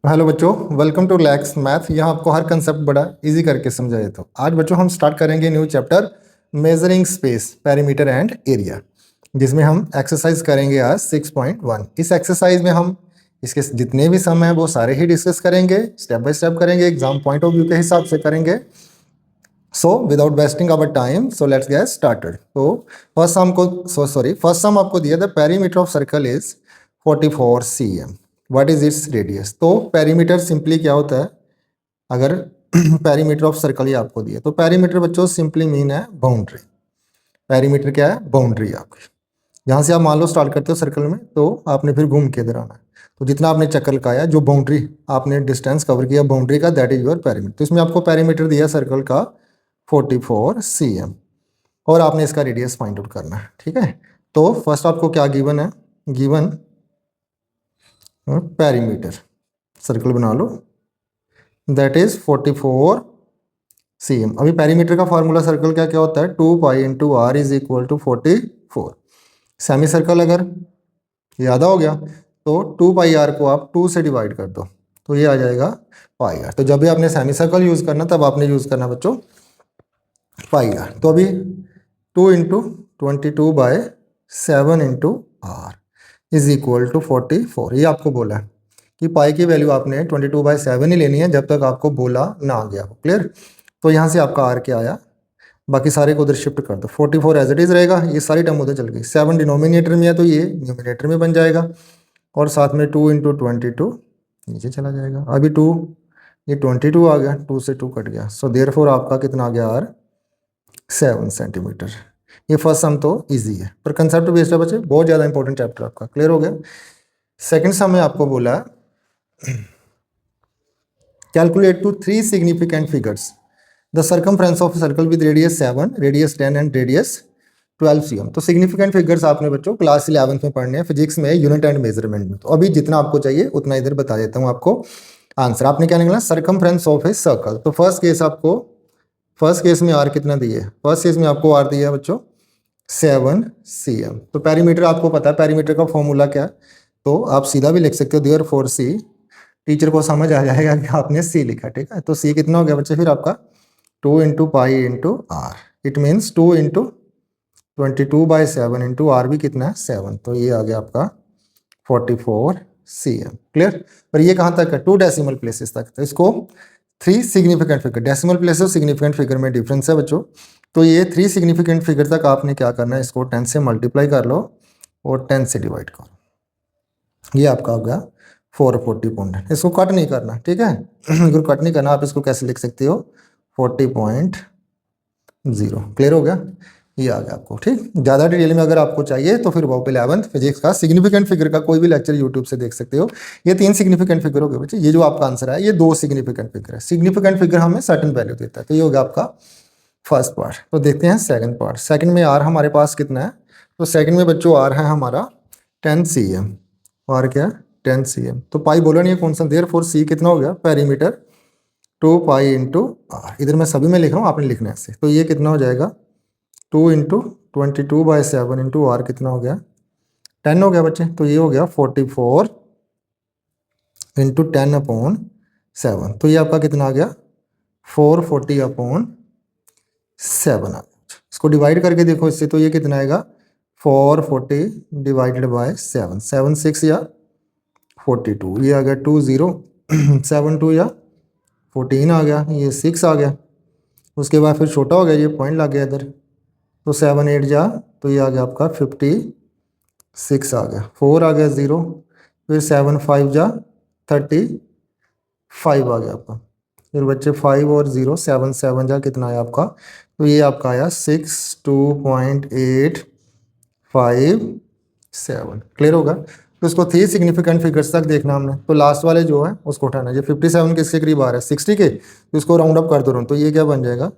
Hello बच्चों, welcome to lakhs math. यहाँ आपको हर कंसेप्ट बड़ा इजी करके समझाए। तो आज बच्चों हम स्टार्ट करेंगे new chapter measuring space, perimeter and area, जिसमें हम एक्सरसाइज करेंगे आज 6.1। इस एक्सरसाइज में हम इसके जितने भी सम हैं वो सारे ही डिस्कस करेंगे, स्टेप बाय स्टेप करेंगे, एग्जाम पॉइंट ऑफ व्यू के हिसाब से करेंगे। So without wasting our time, so let's get started. तो फर्स्ट सम आपको दिया था, perimeter of circle is 44 cm, what is its radius. तो पेरीमीटर सिंपली क्या होता है, अगर पेरीमीटर ऑफ सर्कल ही आपको दिया तो पेरीमीटर बच्चों सिंपली मीन है बाउंड्री। पेरीमीटर क्या है? बाउंड्री आपकी। जहाँ से आप मान लो स्टार्ट करते हो सर्कल में, तो आपने फिर घूम के इधर आना है, तो जितना आपने चक्कर लगाया, जो बाउंड्री आपने डिस्टेंस कवर किया बाउंड्री का, दैट इज योर पेरीमीटर। तो इसमें आपको पेरीमीटर दिया सर्कल का 44 cm, और आपने इसका रेडियस फाइंड आउट करना है। ठीक है, तो फर्स्ट आपको क्या गिवन है? गिवन पेरीमीटर, सर्कल बना लो, दैट इज 44 cm। अभी पेरीमीटर का फॉर्मूला सर्कल का क्या होता है? 2 pi into r is equal to 44। Semi circle अगर याद हो गया तो 2 पाई आर को आप 2 से डिवाइड कर दो, तो ये आ जाएगा पाई आर। तो जब भी आपने सेमी सर्कल यूज करना तब आपने यूज करना बच्चों पाई आर। तो अभी 2 into 22/7 into r is equal to 44। ये आपको बोला है कि पाई की वैल्यू आपने 22/7 ही लेनी है जब तक आपको बोला ना आ गया हो। क्लियर? तो यहाँ से आपका आर क्या आया, बाकी सारे को उधर शिफ्ट कर दो, 44 एज इट इज रहेगा, ये सारी टर्म उधर चल गई। 7 डिनोमिनेटर में है तो ये न्यूमिनेटर में बन जाएगा, और साथ में 2 इंटू 22 नीचे चला जाएगा। अभी 2, ये 22 आ गया, 2 से 2 कट गया, सो देयरफॉर आपका कितना आ गया? R 7 centimetre. ये फर्स्ट सम तो इजी है, पर कंसेप्ट बेस्ड है बच्चे, बहुत ज़्यादा इंपॉर्टेंट चैप्टर आपका। क्लियर हो गया? सेकंड सम में आपको बोला calculate to 3 significant figures the circumference of circle with radius 7, radius 10 and radius 12 cm। तो सिग्निफिकेंट फिगर्स आपने बच्चों क्लास 11th में पढ़ने हैं, फिजिक्स में, यूनिट एंड मेजरमेंट में। तो अभी जितना आपको चाहिए उतना इधर बता देता हूँ आपको आंसर। आपने क्या निकला? Circumference of a circle. तो फर्स्ट केस में आर कितना दिए? फर्स्ट केस में आपको आर दिया बच्चों 7 cm। तो पेरीमीटर आपको पता है, पेरीमीटर का फॉर्मूला क्या है, तो आप सीधा भी लिख सकते हो, देयर फोर सी। टीचर को समझ आ जाएगा कि आपने सी लिखा। ठीक है, तो सी कितना हो गया बच्चे फिर आपका? 2 into pi into r, it means 2 into 22/7 into r भी कितना है? 7। तो ये आ गया आपका 44 cm। क्लियर? पर ये कहाँ तक है? 2 डेसिमल प्लेसेस तक। तो इसको 3 सिग्निफिकेंट फिगर, डेसिमल प्लेस और सिग्निफिकेंट फिगर में डिफरेंस है बच्चों। तो ये 3 सिग्निफिकेंट फिगर तक आपने क्या करना है? इसको 10 से मल्टीप्लाई कर लो और 10 से डिवाइड करो, ये आपका हो गया 440 पॉइंट। इसको कट नहीं करना, ठीक है? अगर कट नहीं करना, आप इसको कैसे लिख सकते हो? 40.0। क्लियर हो गया? ये आ गया आपको। ठीक, ज़्यादा डिटेल में अगर आपको चाहिए तो फिर वो 11th फिजिक्स का सिग्निफिकेंट फिगर का कोई भी लेक्चर यूट्यूब से देख सकते हो। ये 3 सिग्निफिकेंट फिगर हो गए बच्चे। ये जो आपका आंसर है ये 2 सिग्निफिकेंट फिगर है। सिग्निफिकेंट फिगर हमें सर्टेन वैल्यू देता है। तो ये हो गया आपका फर्स्ट पार्ट। तो देखते हैं सेकंड पार्ट। सेकंड में आर हमारे पास कितना है? तो सेकंड में बच्चों आर है हमारा 10 cm। आर क्या है? 10 cm। तो पाई बोला नहीं है कौन सा, देयर फोर सी कितना हो गया? Perimeter 2 pi into r. इधर मैं सभी में लिख रहा हूँ, आपने लिखना है ऐसे। तो ये कितना हो जाएगा? 2 इंटू 22/7 इंटू आर कितना हो गया? 10 हो गया बच्चे। तो ये हो गया 44 इंटू 10/7। तो ये आपका कितना आ गया? 440/7 आ गया। इसको डिवाइड करके देखो इससे, तो ये कितना आएगा? 440 डिवाइडेड बाय 7, 7 6 या 42, ये आ गया 20, 7 2 या 14 आ गया, ये 6 आ गया। उसके बाद फिर छोटा हो गया, ये पॉइंट लग गया इधर, तो 7 8 जा, तो ये आ गया आपका 56 आ गया, 4 आ गया 0, फिर 7 5 जा 35 आ गया आपका। फिर बच्चे 5 और 0, 7 7 जा कितना आया आपका? तो ये आपका आया 62.857। क्लियर होगा? तो इसको 3 सिग्निफिकेंट फिगर्स तक देखना हमने। तो लास्ट वाले जो है उसको उठाना। ये 57 किसके करीब आ रहा है? 60 के। तो इसको राउंड अप कर दो, तो ये क्या बन जाएगा?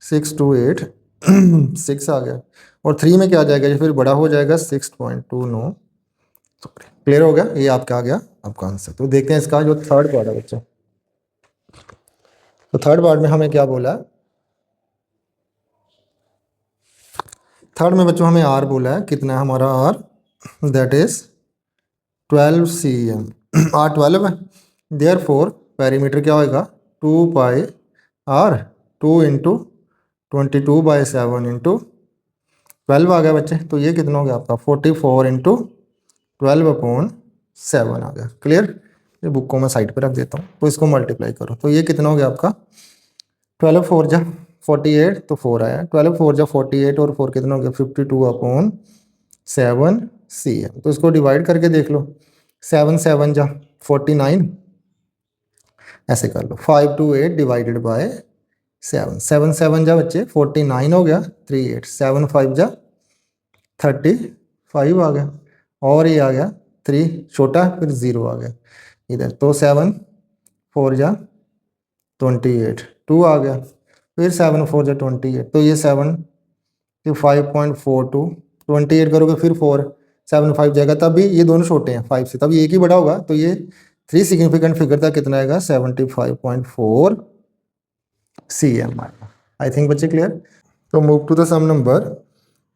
628 आ गया। और 3 में क्या आ जाएगा? ये फिर बड़ा हो जाएगा 6.29। क्लियर हो गया? ये आपका आ गया आपका आंसर। तो देखते हैं इसका जो थर्ड पार्ट है बच्चे। तो थर्ड पार्ट में हमें क्या बोला है? थर्ड में बच्चों हमें आर बोला है, कितना है हमारा r? That is 12 cm। R 12 है, देयरफॉर पेरीमीटर क्या होएगा 2 पाई आर 2 इंटू 22/7 इंटू 12 आ गया बच्चे। तो ये कितना हो गया आपका 44 इंटू 12/7 आ गया। क्लियर। ये बुक को मैं साइड पे रख देता हूँ। तो इसको मल्टीप्लाई करो तो ये कितना हो गया आपका 12 4 जा 48 तो 4 आया 12 4 जा 48 और 4 कितना हो गया 52/7 cm। तो इसको डिवाइड करके देख लो 7 7 जा 49 ऐसे कर लो 5 2 8 डिवाइडेड बाय 7 7 7 जा बच्चे 49 हो गया 3 8 7 5 जा 35 आ गया और ये आ गया 3 छोटा फिर 0 आ गया इधर। तो 7 4 जा 28 2 आ गया फिर 7 4 जा 28 तो ये 7 5.42 28 करोगे फिर 4 7 5 जाएगा तब भी ये दोनों छोटे हैं 5 से तब ये एक ही बड़ा होगा। तो ये 3 सिग्निफिकेंट फिगर था कितना आएगा 75.4 cm आएगा। आई थिंक बच्चे क्लियर। तो move to the sum number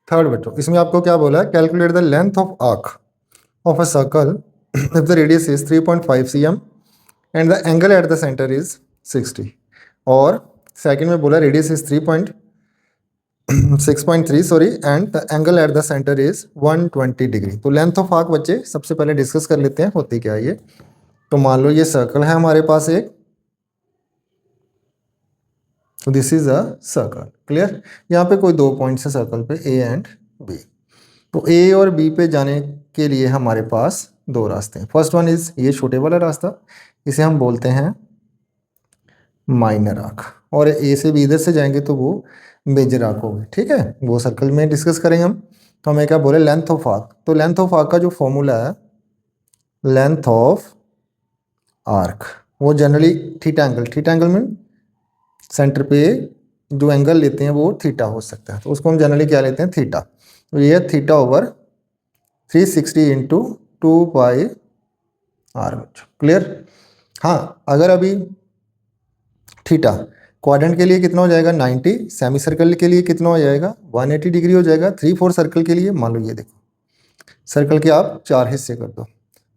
3 बच्चों। इसमें आपको क्या बोला है calculate the length of arc of a circle if the radius is 3.5 cm and the angle at the centre is 60। और सेकंड में बोला radius is 6.3 sorry and the angle at the centre is 120 degree. तो length of arc बच्चे सबसे पहले discuss कर लेते हैं होती क्या है ये। तो मान लो ये सर्कल है हमारे पास एक। तो this is a circle. Clear. यहाँ पे कोई 2 पॉइंट्स है सर्कल पे ए एंड बी। तो ए और बी पे जाने के लिए हमारे पास 2 रास्ते हैं। फर्स्ट वन इज ये छोटे वाला रास्ता, इसे हम बोलते हैं माइनर आर्क। और ए से बी इधर से जाएंगे तो वो मेजर आर्क होगी। ठीक है, वो सर्कल में डिस्कस करेंगे हम। तो हमें क्या बोले लेंथ ऑफ आर्क। तो लेंथ ऑफ आर्क का जो फॉर्मूला है लेंथ ऑफ आर्क वो जनरली थीटा एंगल में सेंटर पे जो एंगल लेते हैं वो थीटा हो सकता है। तो उसको हम जनरली क्या लेते हैं थीटा। तो ये theta over 360 into 2 pi r. Clear. हाँ, अगर अभी थीटा क्वाड्रेंट के लिए कितना हो जाएगा 90, सेमी सर्कल के लिए कितना हो जाएगा 180 डिग्री हो जाएगा। 3/4 सर्कल के लिए मान लो ये देखो सर्कल के आप 4 हिस्से कर दो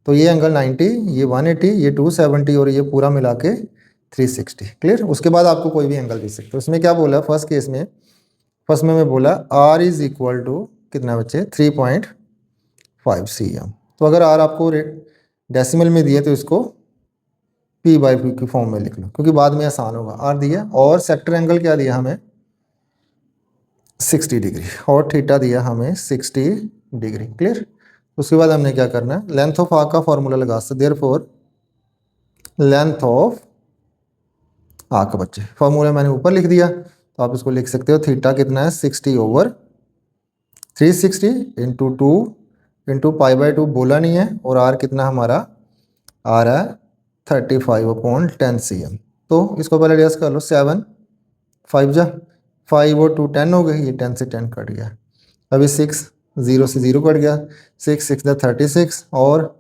तो ये एंगल 90, ये 180, ये 270 और ये पूरा मिला के 360। क्लियर। उसके बाद आपको कोई भी एंगल दे सकते हो। उसमें क्या बोला फर्स्ट केस में मैं बोला आर इज इक्वल टू कितना बच्चे 3.5 cm। तो अगर आर आपको डेसिमल में दिए तो इसको p/p की फॉर्म में लिख लो क्योंकि बाद में आसान होगा। आर दिया और सेक्टर एंगल क्या दिया हमें 60 डिग्री और थीटा दिया हमें 60 डिग्री। क्लियर। उसके बाद हमने क्या करना है लेंथ ऑफ आर्क का फॉर्मूला लगा सकते। देयरफॉर लेंथ ऑफ आर्क बच्चे फॉर्मूला मैंने ऊपर लिख दिया तो आप इसको लिख सकते हो थीटा कितना है 60/360 इंटू 2 इंटू π/2 बोला नहीं है और आर कितना हमारा आ रहा है 35/10 cm। तो इसको पहले रेस कर लो 7 5 जा 5 और 2 10 हो गई। ये 10 से 10 कट गया। अभी 6 0 से 0 कट गया 6 6 जा 36 और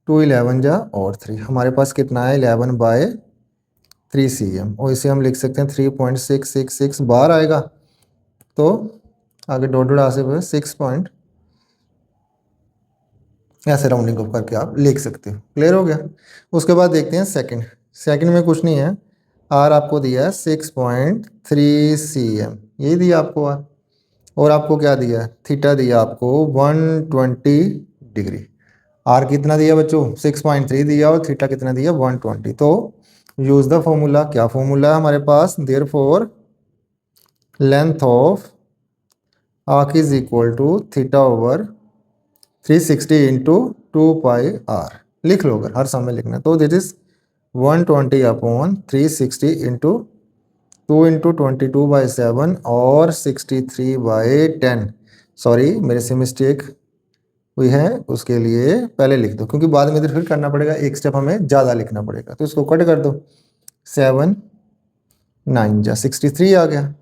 2 11 जा और 3 हमारे पास कितना है 11/3 cm और इसे हम लिख सकते हैं 3.666 बार आएगा। तो आगे डॉट से 6 पॉइंट ऐसे राउंडिंग अप करके आप लिख सकते हो। क्लियर हो गया। उसके बाद देखते हैं सेकंड में कुछ नहीं है। आर आपको दिया है 6.3 cm यही दिया आपको आर और आपको क्या दिया है थीटा दिया आपको 120 डिग्री। आर कितना दिया बच्चों 6.3 दिया और थीटा कितना दिया 120। तो यूज द फॉर्मूला। क्या फॉर्मूला है हमारे पास therefore length of arc is equal to theta over 360 into 2 pi r. लिख लो अगर हर समय लिखना तो दिट इज 120/360 इंटू 2 इंटू 22/7 और 63/10। सॉरी मेरे से मिस्टेक हुई है उसके लिए पहले लिख दो क्योंकि बाद में इधर फिर करना पड़ेगा एक स्टेप हमें ज़्यादा लिखना पड़ेगा। तो इसको कट कर दो 7 9 जा 63 आ गया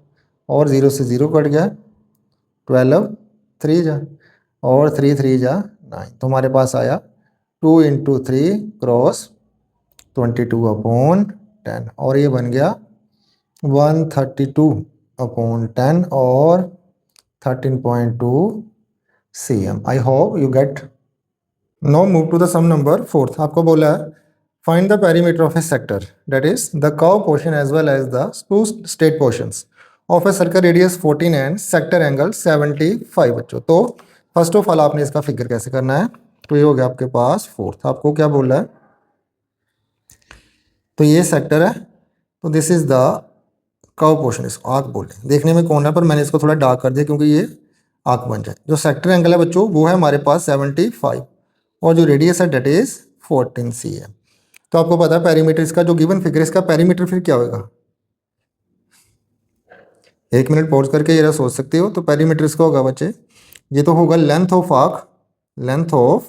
और 0 से 0 कट गया 12 3 जा और 3 3 जा 9। तो हमारे पास आया 2 इंटू 3 क्रॉस 22/10 और ये बन गया 132/10 और 13.2 cm। I hope you get. Now move to the sum number 4। आपको बोला है Find the perimeter of a sector, that is the curved portion as well as the two straight portions of a circle radius 14 and sector angle 75 बच्चों। तो first of all आपने इसका figure कैसे करना है, तो ये हो गया आपके पास फोर्थ। आपको क्या बोल रहा है, तो ये सेक्टर है, तो this is the curve portion, इसको आर्क बोलते हैं। देखने में कौन है, पर मैंने इसको थोड़ा डार्क कर दिया क्योंकि ये आर्क बन जाए। जो सेक्टर एंगल है बच्चों वो है हमारे पास 75 और जो रेडियस है डेट इज 14 सी है। तो आपको पता है पेरीमीटर इसका जो गिवन फिगर, इसका पेरीमीटर फिर क्या होगा, 1 मिनट पॉज करके ये सोच सकते हो। तो पेरीमीटर इसका होगा बच्चे, ये तो होगा length of arc, length of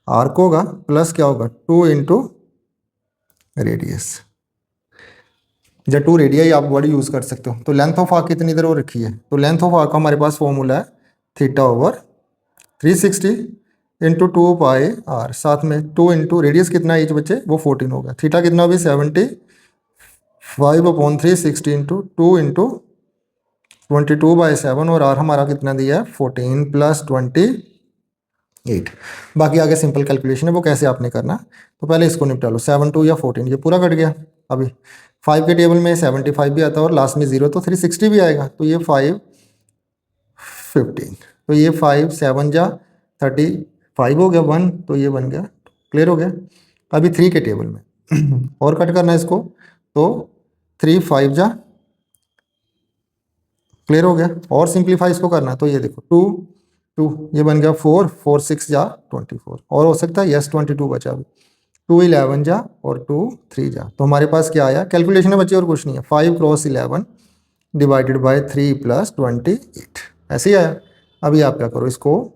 arc होगा प्लस क्या होगा 2 इंटू रेडियस, या 2 रेडियस आप वर्ड यूज कर सकते हो। तो लेंथ ऑफ आर्क कितनी इधर हो रखी है, तो लेंथ ऑफ आर्क का हमारे पास फॉर्मूला है theta over 360 into 2 pi r, साथ में 2 इंटू रेडियस कितना है बच्चे, वो 14 होगा। थीटा कितना भी 75/360 इंटू 2 इंटू 22/7 और आर हमारा कितना दिया है 14 प्लस 28। बाकी आगे सिंपल कैलकुलेशन है, वो कैसे आपने करना, तो पहले इसको निपटा लो। 7 2 या 14, ये पूरा कट गया। अभी 5 के टेबल में 75 भी आता है और लास्ट में 0, तो 360 भी आएगा। तो ये 5 15, तो ये 5 7 जा 35 हो गया 1, तो ये बन गया, क्लियर हो गया। अभी 3 के टेबल में और कट करना है इसको, तो 3 5 जा, क्लियर हो गया। और सिंप्लीफाई इसको करना है, तो ये देखो 2 2, ये बन गया 4 4 6 जा 24, और हो सकता है यस 22 बचा भी, 2 11 जा और 2 3 जा। तो हमारे पास क्या आया, कैलकुलेशन है बच्चे और कुछ नहीं है, 5 क्रॉस 11 डिवाइडेड बाय 3 प्लस 28, ऐसे ही आया। अभी आप क्या करो, इसको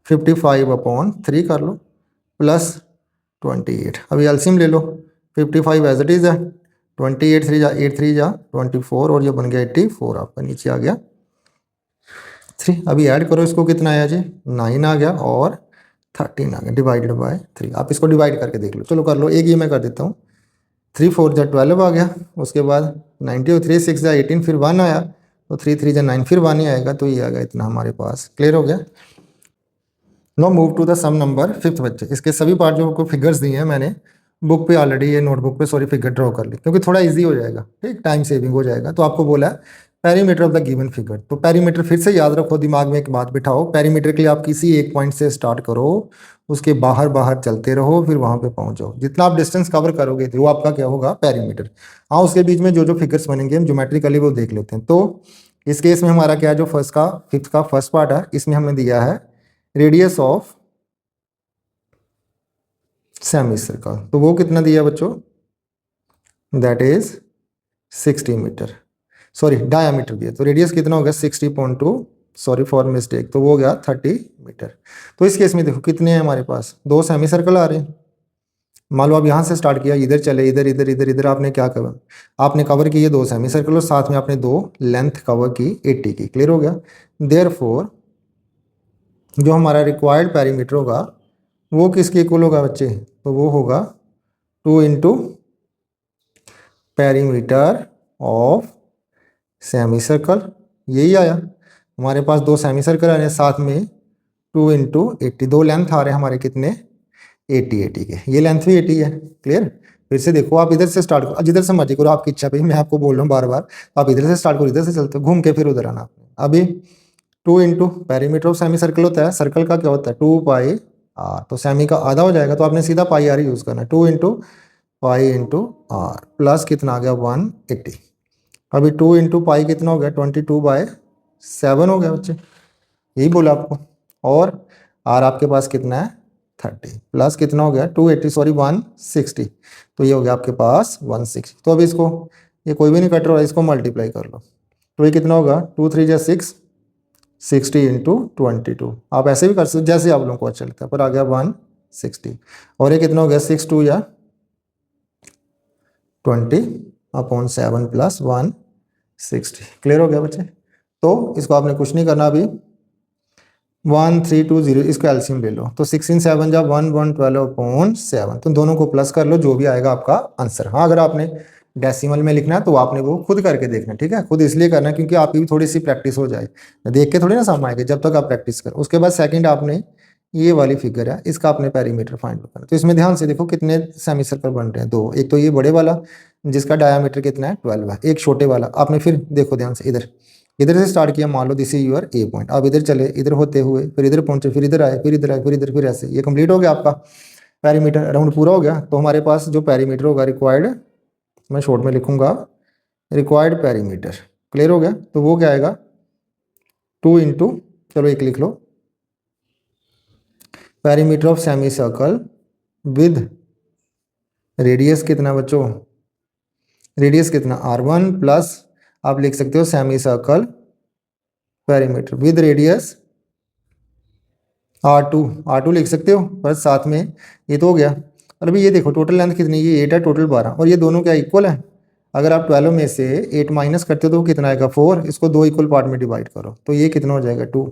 55/3 कर लो प्लस 28, अभी एलसीएम ले लो। 55 एज इट इज़ है, 28 3 जा 8 3 जा 24 और ये बन गया 84, आपका नीचे आ गया 3। अभी ऐड करो, इसको कितना आया जी 9 आ गया और 13 आ गया डिवाइडेड बाय 3। आप इसको डिवाइड करके देख लो, चलो कर लो। एक ये मैं कर देता हूँ, 3 4 जा 12 आ गया, उसके बाद 90 और 3 6 जा 18, फिर 1 आया, तो 3 3 जा 9, फिर 1 ही आएगा, तो ये आ गया इतना हमारे पास, क्लियर हो गया। Now move to the sum number 5th बच्चे। इसके सभी पार्ट जो आपको फिगर्स दिए हैं मैंने बुक पे ऑलरेडी, ये नोटबुक पे सॉरी फिगर ड्रॉ कर ली क्योंकि थोड़ा इजी हो जाएगा, ठीक, टाइम सेविंग हो जाएगा। तो आपको बोला perimeter of the given figure, तो पेरीमीटर फिर से याद रखो, दिमाग में एक बात बिठाओ, पेरीमीटर के लिए आप किसी एक पॉइंट से स्टार्ट करो, उसके बाहर बाहर चलते रहो, फिर वहां पे पहुंच जाओ। जितना आप डिस्टेंस कवर करोगे वो आपका क्या होगा पेरीमीटर। हाँ, उसके बीच में जो जो फिगर्स बनेंगे हम ज्योमेट्रिकली वो देख लेते हैं। तो इस केस में हमारा क्या, जो 5th का फर्स्ट पार्ट है, इसमें हमें दिया है रेडियस ऑफ सेमी सर्कल, तो वो कितना दिया बच्चों, that is 60 metre, sorry diameter दिया, तो रेडियस कितना हो गया 60.2, सॉरी फॉर मिस्टेक, तो वो हो गया 30 मीटर। तो इस केस में देखो कितने हैं हमारे पास, 2 सेमी सर्कल आ रहे हैं। मान लो आप यहाँ से स्टार्ट किया, इधर चले, इधर इधर इधर इधर, आपने क्या कवर, आपने कवर किए 2 सेमी सर्कल और साथ में आपने 2 लेंथ कवर की 80 की, क्लियर हो गया। देयरफॉर जो हमारा रिक्वायर्ड पेरीमीटर होगा वो किसके इक्वल होगा बच्चे, तो वो होगा 2 into perimeter of semi circle, यही आया हमारे पास। 2 सेमी सर्कल आ रहे हैं, साथ में 2 इंटू 80, 2 लेंथ आ रहे हैं हमारे कितने 80 के, ये लेंथ भी 80 है, क्लियर। फिर से देखो, आप इधर से स्टार्ट करो, जिधर से मर्जी करो, आपकी इच्छा पे, मैं आपको बोल रहा हूँ बार बार, आप इधर से स्टार्ट करो, इधर से चलते हो, घूम के फिर उधर आना। अभी 2 into perimeter of semi circle होता है, सर्कल का क्या होता है 2 पाई आर, तो सेमी का आधा हो जाएगा, तो आपने सीधा पाई आर यूज करना है। 2 into pi into r plus कितना आ गया 180। अभी 2 इंटू पाई कितना हो गया 22/7 हो गया बच्चे, यही बोला आपको। और आर आपके पास कितना है 30 प्लस कितना हो गया 280, सॉरी 160, तो ये हो गया आपके पास 160। तो अब इसको, ये कोई भी नहीं कट रहा है, इसको मल्टीप्लाई कर लो, तो ये कितना होगा 2 3 जा 6, 60 इंटू 22। आप ऐसे भी कर सकते जैसे आप लोगों को अच्छा लगता है, पर आ गया 160। और ये कितना हो गया 6 2 या 20/7 प्लस 160, क्लियर हो गया बच्चे। तो इसको आपने कुछ नहीं करना, अभी 1320 इसको एलसीएम ले लो, तो 16 7 जा 112/7, तो दोनों को प्लस कर लो, जो भी आएगा आपका आंसर। हाँ, अगर आपने डेसिमल में लिखना है तो आपने वो खुद करके देखना, ठीक है, खुद इसलिए करना क्योंकि आपकी भी थोड़ी सी प्रैक्टिस हो जाए, देख के थोड़ी ना समझ आएगी, जब तक आप प्रैक्टिस करो। उसके बाद सेकंड आपने ये वाली फिगर है, इसका आपने पेरीमीटर फाइंड करना। तो इसमें ध्यान से देखो कितने सेमी सर्कल बन रहे हैं, दो। एक तो ये बड़े वाला जिसका डायामीटर कितना है 12 है, एक छोटे वाला। आपने फिर देखो ध्यान से, इधर इधर से स्टार्ट किया, मान लो this is your A point. आप इधर चले, इधर होते हुए फिर इधर पहुंचे, फिर इधर आए, फिर इधर आए, फिर इधर, फिर ऐसे। ये कंप्लीट हो गया आपका पेरीमीटर, राउंड पूरा हो गया। तो हमारे पास जो पेरीमीटर होगा रिक्वायर्ड, मैं शॉर्ट में लिखूंगा रिक्वायर्ड पेरीमीटर। क्लियर हो गया? तो वो क्या आएगा 2 इंटू, चलो एक लिख लो, perimeter of semi circle with radius कितना बच्चों, रेडियस कितना R1 प्लस आप लिख सकते हो semi circle perimeter with radius R2 लिख सकते हो, बस साथ में ये तो हो गया। और अभी ये देखो टोटल लेंथ कितनी, ये 8 है, टोटल 12, और ये दोनों क्या इक्वल है। अगर आप 12 में से 8 माइनस करते हो तो कितना आएगा 4। इसको दो इक्वल पार्ट में डिवाइड करो तो ये कितना हो जाएगा 2।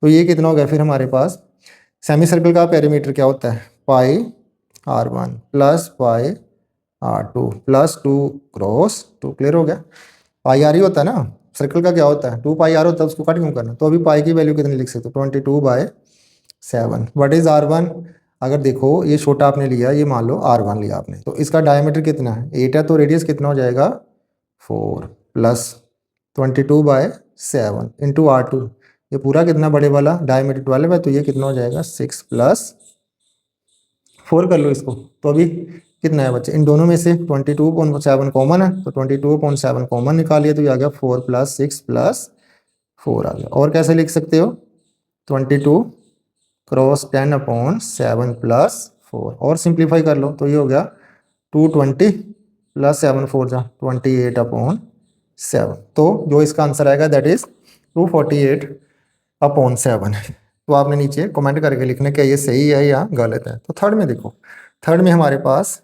तो ये कितना हो गया फिर हमारे पास सेमी सर्कल का पेरीमीटर क्या होता है, पाई R1 plus pi R2 plus 2 cross 2। Clear हो गया? पाई आर ही होता है ना, सर्कल का क्या होता है 2 पाई आर होता है, उसको कट क्यों करना। तो अभी पाई की वैल्यू कितनी लिख सकते हो 22/7। What is R1? अगर देखो ये छोटा आपने लिया, ये मान लो R1 लिया आपने, तो इसका डायमीटर कितना है 8 है, तो रेडियस कितना हो जाएगा 4 प्लस 22/7 इंटू R2। ये पूरा कितना बड़े वाला डायमीटर 12 है, तो ये कितना हो जाएगा 6 प्लस 4 कर लो इसको। तो अभी कितना है बच्चे, इन दोनों में से 22/7 कॉमन है, तो 22/7 कॉमन निकालिए, तो ये आ गया 4 प्लस 6 प्लस 4 आ गया। और कैसे लिख सकते हो 22 क्रॉस 10/7 प्लस 4, और सिंप्लीफाई कर लो तो ये हो गया 220 प्लस 7 4 जा 28/7। तो जो इसका आंसर आएगा दैट इज 248/7। तो आपने नीचे कमेंट करके लिखना क्या ये सही है या गलत है। तो थर्ड में देखो, थर्ड में हमारे पास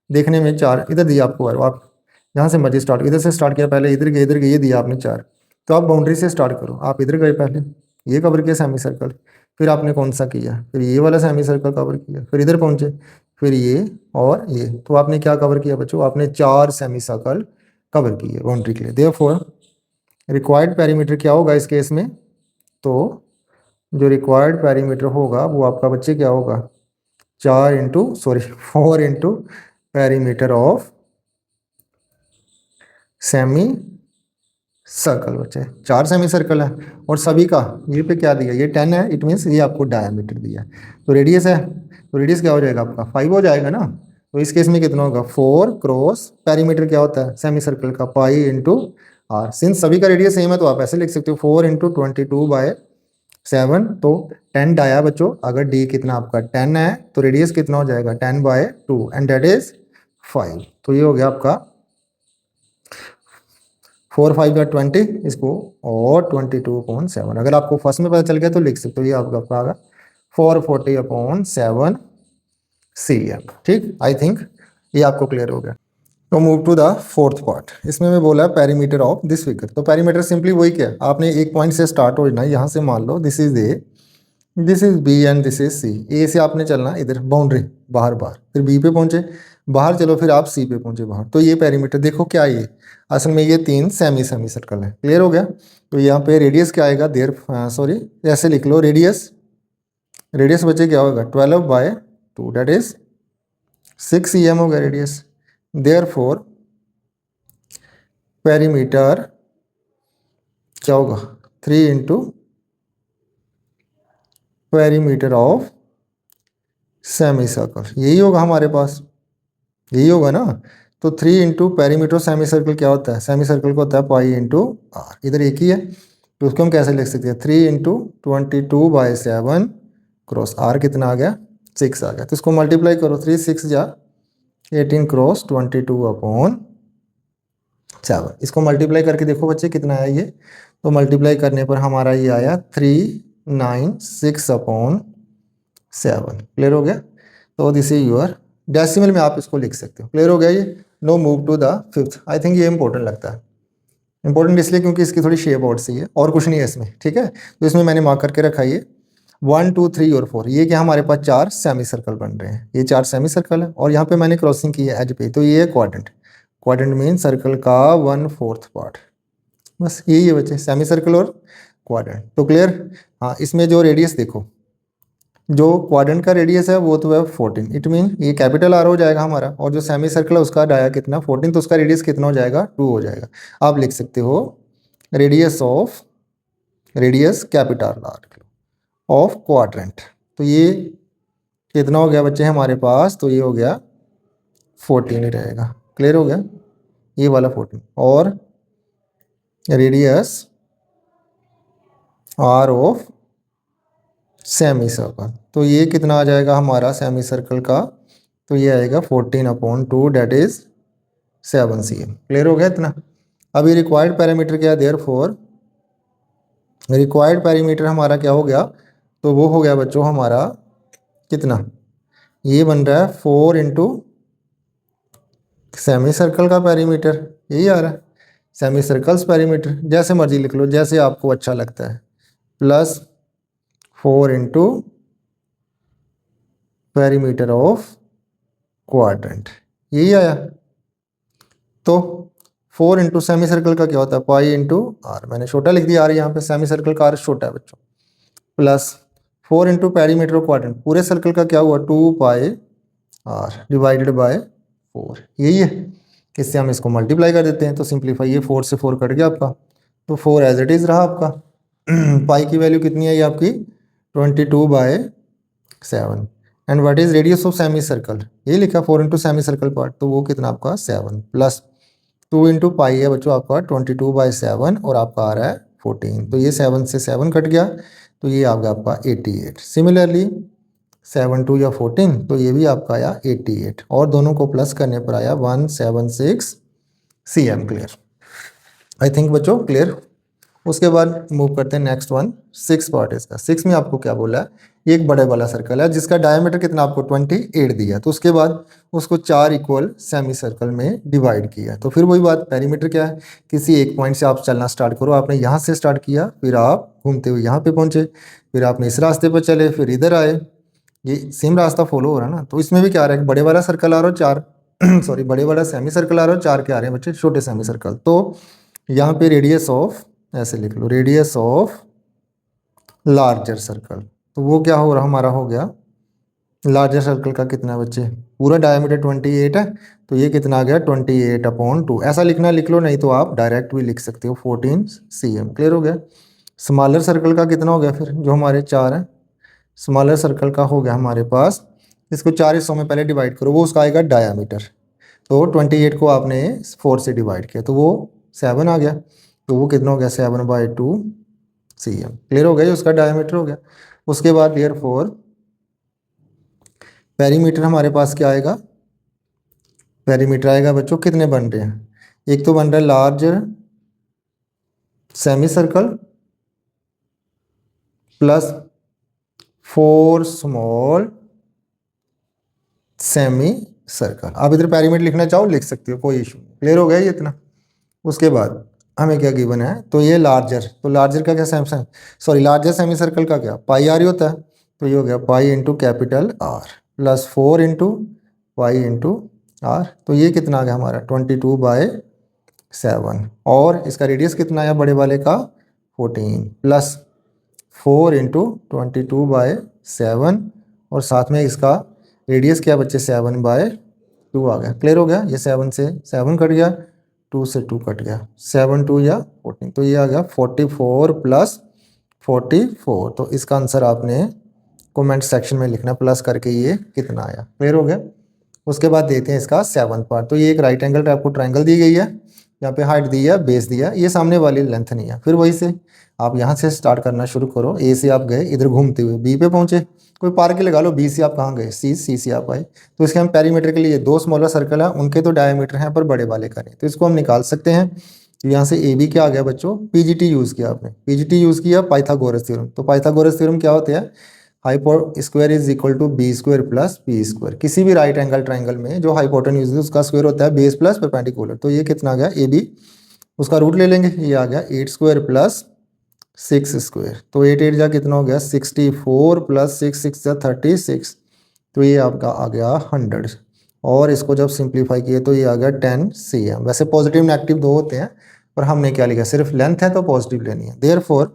देखने में 4 इधर दिया आपको, आप जहाँ से मर्जी स्टार्ट, इधर से स्टार्ट किया, पहले इधर गए, इधर गए, ये दिया आपने 4। तो आप बाउंड्री से स्टार्ट करो, आप इधर गए, पहले ये कवर किया सेमी सर्कल, फिर आपने कौन सा किया, फिर ये वाला सेमी सर्कल कवर किया, फिर इधर पहुंचे, फिर ये और ये। तो आपने क्या कवर किया बच्चों, आपने 4 सेमी सर्कल कवर किए बाउंड्री के लिए। देयरफॉर रिक्वायर्ड पेरीमीटर क्या होगा इस केस में, तो जो रिक्वायर्ड पेरीमीटर होगा वो आपका बच्चे क्या होगा 4 into perimeter of semi circle. बच्चे 4 सेमी सर्कल है और सभी का ये पे क्या दिया, ये 10 है, इट मीन्स ये आपको डायमीटर दिया। तो रेडियस है, तो रेडियस क्या हो जाएगा आपका 5 हो जाएगा ना। तो इस केस में कितना होगा 4 क्रॉस पेरीमीटर क्या होता है सेमी सर्कल का पाई इंटू आर। सिंस सभी का रेडियस सेम है तो आप ऐसे लिख सकते हो 4 इंटू 22/7। तो 10 डाया बच्चों, अगर डी कितना आपका 10 है तो रेडियस कितना हो जाएगा 10/2 एंड दैट इज 5। तो ये हो गया आपका 4 5 या 20 इसको, और 22/7। अगर आपको फर्स्ट में पता चल गया तो लिख सकते हो ये आपका आ गया 440/7 cm। ठीक, आई थिंक ये आपको क्लियर हो गया। तो move to the fourth part. इसमें मैं बोला पेरीमीटर ऑफ दिस फिगर। तो पेरीमीटर सिंपली वही क्या, आपने एक पॉइंट से स्टार्ट हो ना, यहाँ से मान लो this is A, this is B and this is C. A से आपने चलना इधर बाउंड्री बाहर बाहर, फिर बी पे पहुंचे, बाहर चलो, फिर आप सी पे पहुंचे बाहर। तो ये पेरीमीटर देखो क्या, ये असल में ये 3 सेमी सर्कल है। क्लियर हो गया? तो यहाँ पे रेडियस क्या आएगा ऐसे लिख लो, रेडियस बचे क्या होगा 12/2 दैट इज 6 cm हो गया रेडियस। देयरफॉर पेरीमीटर क्या होगा 3 into perimeter of semi circle, यही होगा हमारे पास, यही होगा ना। तो 3 into perimeter of semi circle क्या होता है, सेमी सर्कल को होता है पाई इंटू आर। इधर एक ही है तो उसको हम कैसे लिख सकते हैं 3 इंटू 22/7 क्रॉस आर कितना आ गया 6 आ गया। तो इसको मल्टीप्लाई करो, 3 6 जा 18 क्रॉस 22/7। इसको मल्टीप्लाई करके देखो बच्चे कितना आया ये। तो मल्टीप्लाई करने पर हमारा ये आया 396/7। क्लियर हो गया? तो दिस इज योर डेसिमल में आप इसको लिख सकते हो। क्लियर हो गया ये। Now move to the fifth. I think ये इंपॉर्टेंट लगता है, इंपॉर्टेंट इसलिए क्योंकि इसकी थोड़ी शेप आउट सी है और कुछ नहीं है इसमें। ठीक है, तो इसमें मैंने मार्क करके रखा ये 1 2 3 और 4। ये क्या हमारे पास 4 सेमी सर्कल बन रहे हैं, ये 4 सेमी सर्कल है और यहाँ पे मैंने क्रॉसिंग की है एज पे। तो ये है क्वाड्रेंट। क्वाड्रेंट मीन सर्कल का 1/4 पार्ट। बस यही है बच्चे, सेमी सर्कल और क्वाड्रेंट। तो क्लियर? हाँ, इसमें जो रेडियस देखो, जो क्वाड्रेंट का रेडियस है वो तो है 14, इट मीन ये कैपिटल आर हो जाएगा हमारा, और जो सेमी सर्कल है उसका डाया कितना 14, तो उसका रेडियस कितना हो जाएगा 2 हो जाएगा। आप लिख सकते हो radius capital R of quadrant. तो ये कितना हो गया बच्चे हमारे पास, तो ये हो गया 14 ही रहेगा। क्लियर हो गया, ये वाला 14। और radius r of semi circle, तो ये कितना आ जाएगा हमारा सेमी सर्कल का, तो ये आएगा 14/2 डेट इज 7 cm। क्लियर हो गया इतना। अब ये रिक्वायर्ड पैरामीटर क्या है, देयरफॉर रिक्वायर्ड पैरामीटर हमारा क्या हो गया, तो वो हो गया बच्चों हमारा कितना, ये बन रहा है 4 इंटू सेमी सर्कल का पैरामीटर, यही आ रहा है सेमी सर्कल्स पैरामीटर, जैसे मर्जी लिख लो जैसे आपको अच्छा लगता है, plus 4 into parameter of quadrant, यही आया। तो 4 इंटू सेमी सर्कल का क्या होता है, पाई इंटू आर, मैंने छोटा लिख दिया आर यहाँ पे, सेमी सर्कल का आर छोटा है बच्चों, plus 4 into perimeter of quadrant, पूरे सर्कल का क्या हुआ 2 पाई आर डिवाइडेड बाय 4, यही है। इससे हम इसको मल्टीप्लाई कर देते हैं, तो सिंप्लीफाई, ये 4 से 4 कट गया आपका, तो 4 एज इट इज़ रहा आपका। पाई की वैल्यू कितनी है ये आपकी 22/7। And what is radius of semi circle, ये लिखा 4 इंटू सेमी सर्कल पार्ट, तो वो कितना आपका 7, प्लस 2 इंटू पाई है बच्चों आपका 22/7, और आपका आ रहा है 14, तो ये 7 से 7 कट गया, तो ये आ गया आपका 88। सिमिलरली 7 2 या 14, तो ये भी आपका आया 88, और दोनों को प्लस करने पर आया 176 cm। क्लियर, आई थिंक बच्चों क्लियर। उसके बाद मूव करते हैं नेक्स्ट वन, 6 पार्ट इसका। 6 में आपको क्या बोला है, ये एक बड़े वाला सर्कल है जिसका डायमीटर कितना आपको 28 दिया है, तो उसके बाद उसको 4 इक्वल सेमी सर्कल में डिवाइड किया। तो फिर वही बात, पेरीमीटर क्या है, किसी एक पॉइंट से आप चलना स्टार्ट करो, आपने यहाँ से स्टार्ट किया, फिर आप घूमते हुए यहाँ पे पहुँचे, फिर आपने इस रास्ते पर चले, फिर इधर आए, ये सेम रास्ता फॉलो हो रहा है ना। तो इसमें भी क्या आ रहा है, बड़े वाला सर्कल आ रहा है 4 सॉरी बड़े वाला सेमी सर्कल आ रहा है, 4 के आ रहे हैं बच्चे छोटे सेमी सर्कल। तो यहाँ पे रेडियस ऑफ, ऐसे लिख लो, रेडियस ऑफ लार्जर सर्कल, तो वो क्या हो रहा हमारा, हो गया लार्जर सर्कल का कितना है बच्चे, पूरा डायमीटर 28 है, तो ये कितना आ गया 28/2। ऐसा लिखना लिख लो, नहीं तो आप डायरेक्ट भी लिख सकते हो 14 cm। क्लियर हो गया। स्मॉलर सर्कल का कितना हो गया, फिर जो हमारे 4 है, स्मॉलर सर्कल का हो गया हमारे पास, इसको 4 हिस्सों में पहले डिवाइड करो, वो उसका आएगा डायामीटर, तो 28 को आपने 4 से डिवाइड किया, तो वो 7 आ गया, तो वो कितना हो गया 7/2 cm। क्लियर हो गया, ये उसका डायमीटर हो गया। उसके बाद देयरफॉर पेरीमीटर हमारे पास क्या आएगा, पेरीमीटर आएगा बच्चों, कितने बन रहे हैं, एक तो बन रहा है larger semi circle plus 4 small semi circle. आप इधर पेरीमीटर लिखना चाहो लिख सकते हो, कोई इशू नहीं। क्लियर हो गया ये इतना। उसके बाद हमें क्या गिवन है, तो ये लार्जर, तो लार्जर का क्या लार्जर सेमी सर्कल का क्या पाई आर ही होता है, तो ये हो गया pi into capital r plus 4 into pi into r, तो ये कितना आ गया हमारा 22/7, और इसका रेडियस कितना आया बड़े वाले का 14, प्लस 4 इंटू 22/7, और साथ में इसका रेडियस क्या बच्चे 7/2 आ गया। क्लियर हो गया, ये 7 से 7 कट गया, 2 से 2 कट गया, 7 2 या 14, तो ये आ गया 44 प्लस 44। तो इसका आंसर आपने कमेंट सेक्शन में लिखना प्लस करके ये कितना आया। क्लियर हो गया। उसके बाद देखते हैं इसका 7th पार्ट। तो ये एक राइट एंगल आपको ट्रायंगल दी गई है, यहाँ पे हाइट दी है, बेस दिया, ये सामने वाली लेंथ नहीं है। फिर वही से आप यहाँ से स्टार्ट करना शुरू करो, ए से आप गए, इधर घूमते हुए बी पे पहुँचे, कोई पार्क ही लगा लो, बी से आप कहाँ गए, सी से आप आए। तो इसके हम पेरीमीटर के लिए 2 स्मॉलर सर्कल है, उनके तो डायमीटर हैं पर बड़े वाले का नहीं, तो इसको हम निकाल सकते हैं। तो यहाँ से ए बी क्या आ गया बच्चों, पीजीटी यूज़ किया आपने, पीजीटी यूज़ किया पाइथागोरस थ्योरम। तो पाइथागोरस थ्योरम क्या होते हैं, hypo square is equal to B square plus P square. किसी भी राइट एंगल ट्राइंगल में जो हाइपोटेन्यूज है उसका स्क्वायर होता है बेस प्लस परपेंडिकुलर। तो ये कितना आ गया ए बी, उसका रूट ले लेंगे, ये आ गया 8 स्क्वायर प्लस 6 स्क्वायर, तो 8 8 जा कितना हो गया 64 प्लस 6 6 जा 36, तो ये आपका आ गया 100। और इसको जब सिंप्लीफाई किए तो ये आ गया 10 cm। वैसे पॉजिटिव नेगेटिव दो होते हैं, पर हमने क्या लिखा, सिर्फ लेंथ है तो पॉजिटिव लेनी है। देयरफॉर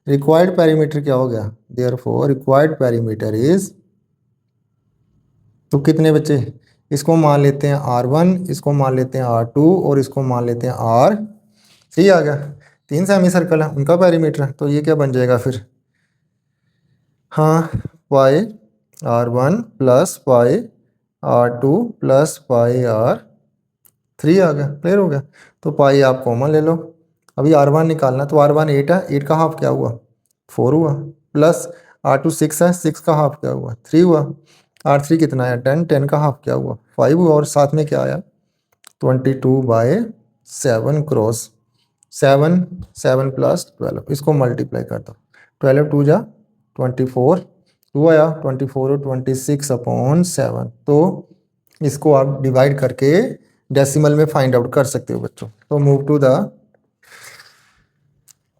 रिक्वायर्ड पेरीमीटर क्या हो गया, देयरफॉर रिक्वायर्ड पेरीमीटर इज, तो कितने बच्चे, इसको मान लेते हैं R1, इसको मान लेते हैं R2 और इसको मान लेते हैं R3 आ गया। 3 सेमी सर्कल है, उनका पेरीमीटर है, तो ये क्या बन जाएगा फिर, हाँ, पाई R1 plus pi R2 plus pi R3 आ गया। क्लियर हो गया। तो पाई आप कॉमन ले लो। अभी R1 निकालना, तो R1 8 है, 8 का हाफ क्या हुआ, 4 हुआ, प्लस R2 6 है, 6 का हाफ क्या हुआ, 3 हुआ, R3 कितना आया 10, 10 का हाफ क्या हुआ 5 हुआ, और साथ में क्या आया 22/7 क्रॉस 7, 7 प्लस 12, इसको मल्टीप्लाई कर दो, 12 2 जा 24, 2 आया 24 और 26/7, तो इसको आप डिवाइड करके डेसिमल में फाइंड आउट कर सकते हो बच्चों। तो move to the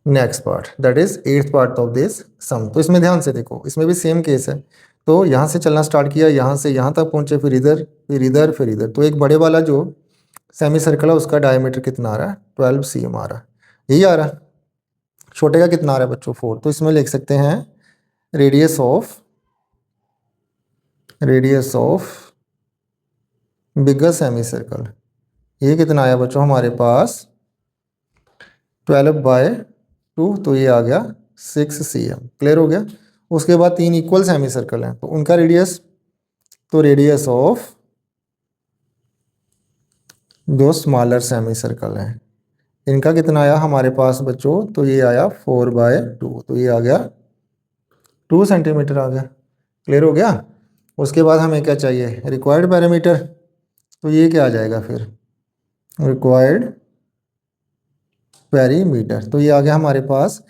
next part, that is 8th part of this sum. तो इसमें ध्यान से देखो, इसमें भी सेम केस है। तो यहाँ से चलना स्टार्ट किया, यहाँ से यहाँ तक पहुँचे, फिर इधर, फिर इधर, फिर इधर। तो एक बड़े वाला जो सेमी सर्कल है उसका डायमीटर कितना आ रहा है, 12 cm आ रहा है, यही आ रहा है। छोटे का कितना आ रहा है बच्चों, 4। तो इसमें लिख सकते हैं radius of bigger semi circle, ये कितना आया बच्चों हमारे पास 12/2, तो ये आ गया 6 cm। क्लियर हो गया। उसके बाद 3 इक्वल सेमी सर्कल हैं, तो उनका रेडियस, तो रेडियस ऑफ जो स्मॉलर सेमी सर्कल हैं इनका कितना आया हमारे पास बच्चों, तो ये आया 4/2, तो ये आ गया 2 सेंटीमीटर आ गया। क्लियर हो गया। उसके बाद हमें क्या चाहिए, रिक्वायर्ड पैरामीटर, तो ये क्या आ जाएगा फिर, रिक्वायर्ड पेरीमीटर, तो ये आ गया हमारे पास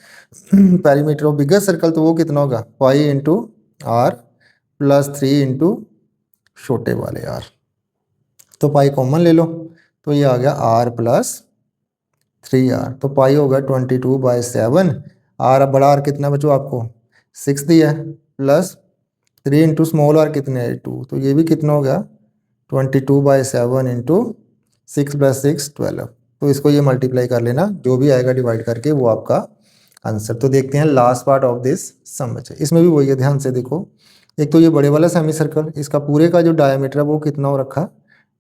पेरीमीटर ऑफ बिगर सर्कल, तो वो कितना होगा pi into R plus 3 into छोटे वाले R। तो पाई कॉमन ले लो, तो ये आ गया R प्लस 3R, तो पाई होगा 22/7। R, अब बड़ा R कितना बचो आपको 6 दिया है, प्लस 3 इंटू स्मॉल R कितने है 2, तो ये भी कितना हो गया 22/7 इंटू 6 प्लस 6 12। तो इसको ये मल्टीप्लाई कर लेना, जो भी आएगा डिवाइड करके वो आपका आंसर। तो देखते हैं लास्ट पार्ट ऑफ दिस सम बचे, इसमें भी वही है, ध्यान से देखो। एक तो ये बड़े वाला सेमी सर्कल, इसका पूरे का जो डायमीटर है वो कितना हो रखा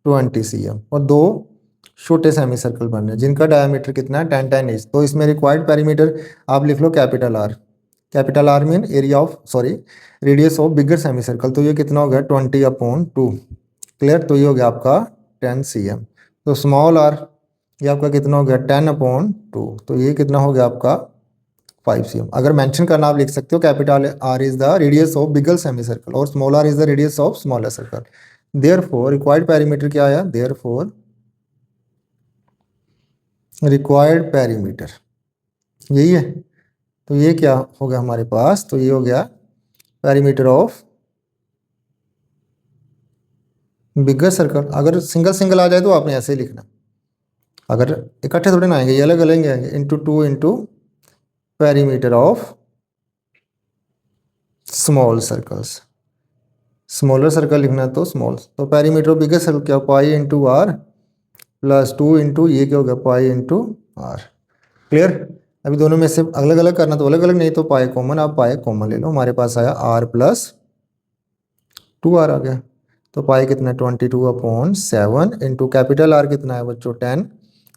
20 cm, और 2 छोटे सेमी सर्कल बन रहे हैं जिनका डायमीटर कितना है 10 इंच। तो इसमें रिक्वायर्ड पेरीमीटर आप लिख लो capital R। Capital R mean area of, sorry, radius of bigger semi circle, तो ये कितना हो गया 20/2। क्लियर। तो ये हो गया आपका 10 cm। तो स्मॉल R ये आपका कितना हो गया 10/2, तो ये कितना हो गया आपका 5 cm। अगर मेंशन करना आप लिख सकते हो capital R is the radius of bigger semi circle और small R is the radius of smaller circle. Therefore required perimeter क्या आया, देयरफॉर रिक्वायर्ड पेरीमीटर यही है। तो ये क्या हो गया हमारे पास, तो ये हो गया पेरीमीटर ऑफ बिगर सर्कल। अगर सिंगल सिंगल आ जाए तो आपने ऐसे ही लिखना, अगर इकट्ठे थोड़े ना आएंगे, ये अलग अलग आएंगे, into 2 into perimeter of small circles. Smaller circle लिखना है तो स्मॉल, तो पेरीमीटर ऑफ बिगर सर्कल क्या, pi into R plus 2 into ये क्या हो गया पाई इंटू R। क्लियर। अभी दोनों में से अलग अलग करना तो अलग अलग, नहीं तो पाई कॉमन, आप पाई कॉमन ले लो। हमारे पास आया R प्लस 2R आ गया, तो पाई कितना है 22/7 इंटू कैपिटल R कितना है बच्चों 10,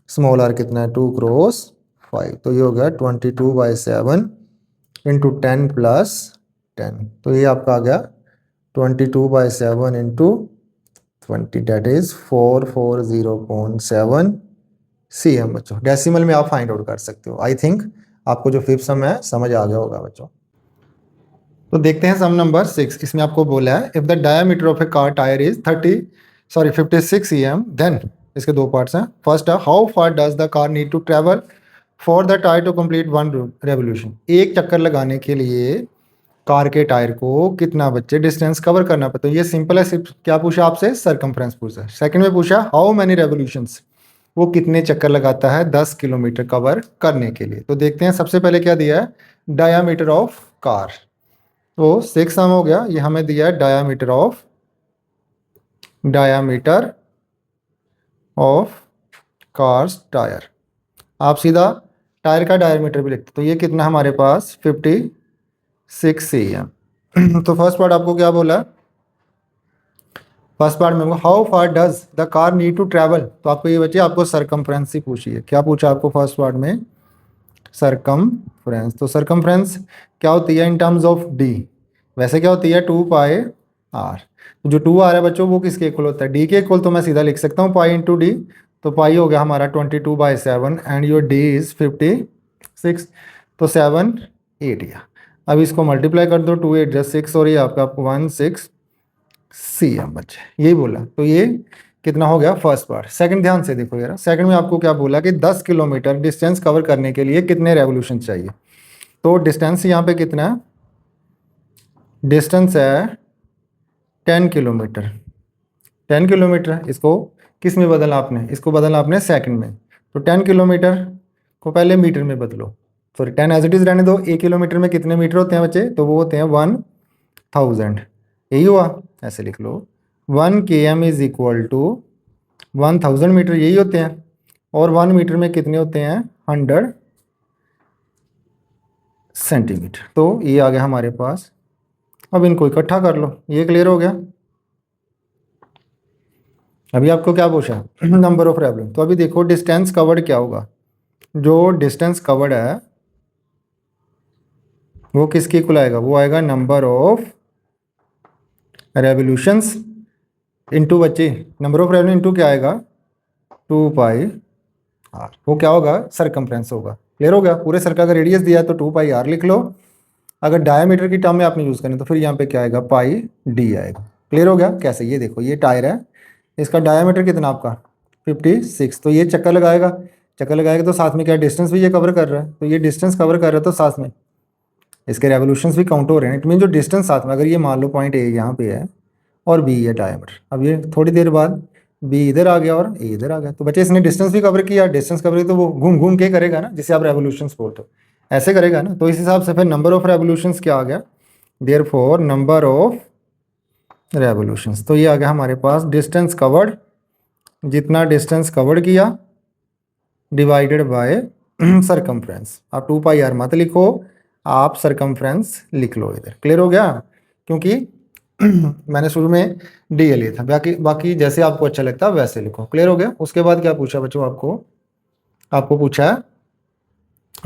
स्मॉल R कितना है 2 क्रॉस 5, तो ये हो गया 22/7 इंटू 10 प्लस 10, तो ये आपका आ गया 22/7 इंटू 20, डेट इज 440.7 cm बच्चों। डेसिमल में आप फाइंड आउट कर सकते हो। आई थिंक आपको जो फिफ्थ सम है समझ आ गया होगा बच्चों। तो देखते हैं सम नंबर 6। इसमें आपको बोला है if the diameter of a car tyre is 56 cm, then इसके दो पार्ट्स हैं। फर्स्ट है how far does the car need to travel for the tyre to complete 1 revolution. एक चक्कर लगाने के लिए कार के टायर को कितना बच्चे डिस्टेंस कवर करना पड़ता है। ये सिंपल है, सिर्फ क्या पूछा आपसे, सरकमफ्रेंस पूछा। सेकंड में पूछा हाउ मैनी रेवोल्यूशंस, वो कितने चक्कर लगाता है 10 किलोमीटर कवर करने के लिए। तो देखते हैं सबसे पहले क्या दिया है, डायामीटर ऑफ कार। तो 6 सम हो गया, ये हमें दिया है डायामीटर ऑफ कार्स टायर। आप सीधा टायर का डायमीटर भी लिखते, तो ये कितना हमारे पास 56 cm। तो फर्स्ट पार्ट आपको क्या बोला, फर्स्ट पार्ट में how far does the car need to travel, तो आपको ये बच्चे आपको सरकमफ्रेंस ही पूछी है। क्या पूछा आपको फर्स्ट पार्ट में, सरकमफ्रेंस। तो सरकमफ्रेंस क्या होती है इन टर्म्स ऑफ डी, वैसे क्या होती है 2πr। जो 2r है बच्चों वो किसके इक्वल होता है, डी के इक्वल, तो मैं सीधा लिख सकता हूँ पाई इंटू डी। तो पाई हो गया हमारा 22/7 एंड योर डी इज 56, तो 7 8 या। अब इसको मल्टीप्लाई कर दो, 2 8 6 और ये आपका 16 cm बच्चे, यही बोला। तो ये कितना हो गया फर्स्ट पार्ट। सेकंड ध्यान से देखो यार, सेकंड में आपको क्या बोला कि 10 किलोमीटर डिस्टेंस कवर करने के लिए कितने रेवोल्यूशन चाहिए। तो डिस्टेंस यहाँ पे कितना है, डिस्टेंस है 10 किलोमीटर। 10 किलोमीटर, इसको किस में बदलना आपने, इसको बदलना आपने सेकंड में। तो 10 किलोमीटर को पहले मीटर में बदलो, सॉरी 10 एज इट इज रहने दो। 1 किलोमीटर में कितने मीटर होते हैं बच्चे, तो वो होते हैं 1000। यही हुआ, ऐसे लिख लो 1 km is equal to 1000 metre, यही होते हैं। और 1 मीटर में कितने होते हैं, 100 सेंटीमीटर। तो ये आ गया हमारे पास। अब इनको इकट्ठा कर लो, ये क्लियर हो गया। अभी आपको क्या पूछा, नंबर ऑफ रेवोल्यूशन। तो अभी देखो डिस्टेंस कवर्ड क्या होगा, जो डिस्टेंस कवर्ड है वो किसके इक्वल आएगा, वो आएगा नंबर ऑफ रेवोल्यूशंस इनटू बच्चे, नंबर ऑफ रेवोल्यूशन इनटू क्या आएगा 2πr। वो क्या होगा, सरकमफ्रेंस होगा। क्लियर हो गया, पूरे सर्कल का रेडियस दिया है तो 2πr लिख लो। अगर डायमीटर की टर्म में आपने यूज़ करनी तो फिर यहाँ पे क्या आएगा, पाई डी आएगा। क्लियर हो गया, कैसे, ये देखो ये टायर है, इसका डायमीटर कितना आपका 56, तो ये चक्कर लगाएगा, चक्कर लगाएगा तो साथ में क्या डिस्टेंस भी ये कवर कर रहा है, तो ये डिस्टेंस कवर कर रहा है तो साथ में इसके रेवोल्यूशंस भी काउंट हो रहे हैं। इट मीन जो डिस्टेंस साथ में, अगर ये मान लो पॉइंट ए यहाँ पे है और बी है डायमीटर, अब ये थोड़ी देर बाद बी इधर आ गया और ए इधर आ गया, तो बच्चे इसने डिस्टेंस भी कवर किया। डिस्टेंस कवर तो वो घूम घूम के करेगा ना, जिसे आप रेवोल्यूशंस बोलते हो, ऐसे करेगा ना। तो इस हिसाब से फिर नंबर ऑफ रेवोल्यूशंस क्या आ गया, देयरफॉर नंबर ऑफ रेवोल्यूशंस। तो ये आ गया हमारे पास डिस्टेंस कवर्ड, जितना डिस्टेंस कवर्ड किया डिवाइडेड बाय सरकमफ्रेंस। आप 2πr मत लिखो, आप सरकमफ्रेंस लिख लो इधर। क्लियर हो गया, क्योंकि मैंने शुरू में डी लिया था, बाकी बाकी जैसे आपको अच्छा लगता है वैसे लिखो। क्लियर हो गया। उसके बाद क्या पूछा बच्चों, आपको पूछा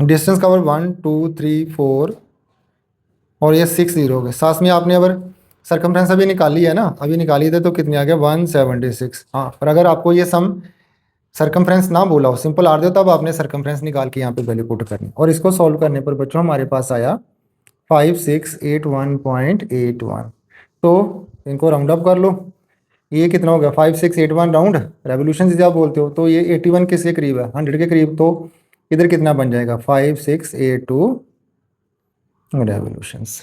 डिस्टेंस कवर 1 2 3 4 और ये 6 0 हो गए। साथ में आपने अगर सरकमफ्रेंस अभी निकाली है ना, अभी निकाली थी तो कितनी आ गया 176। हाँ, पर अगर आपको ये सम सरकमफ्रेंस ना बोला हो, सिंपल आर दो, तब आपने सरकमफ्रेंस निकाल के यहाँ पे वैल्यू पुट करनी। और इसको सॉल्व करने पर बच्चों हमारे पास आया 5681.81। तो इनको राउंड अप कर लो, ये कितना हो गया 5681 राउंड रेवोल्यूशन जब बोलते हो, तो ये 81 किसके करीब है, 100 के करीब। तो इधर कितना बन जाएगा 5682 रेवोल्यूशंस।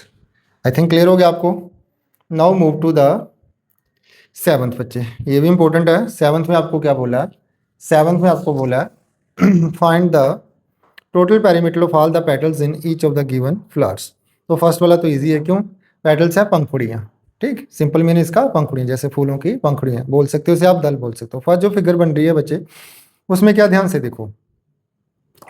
आई थिंक क्लियर हो गया आपको। Now move to the seventh बच्चे, ये भी इंपॉर्टेंट है। सेवन्थ में आपको क्या बोला है, सेवन्थ में आपको बोला है find the total perimeter of all the petals in each of the given flowers. तो फर्स्ट वाला तो इजी है, क्यों, पेटल्स है पंखुड़ियाँ, ठीक, सिंपल मीनिंग इसका पंखुड़ियाँ, जैसे फूलों की पंखुड़ियाँ बोल सकते हो, उसे आप दल बोल सकते हो। फर्स्ट जो फिगर बन रही है बच्चे, उसमें क्या ध्यान से देखो,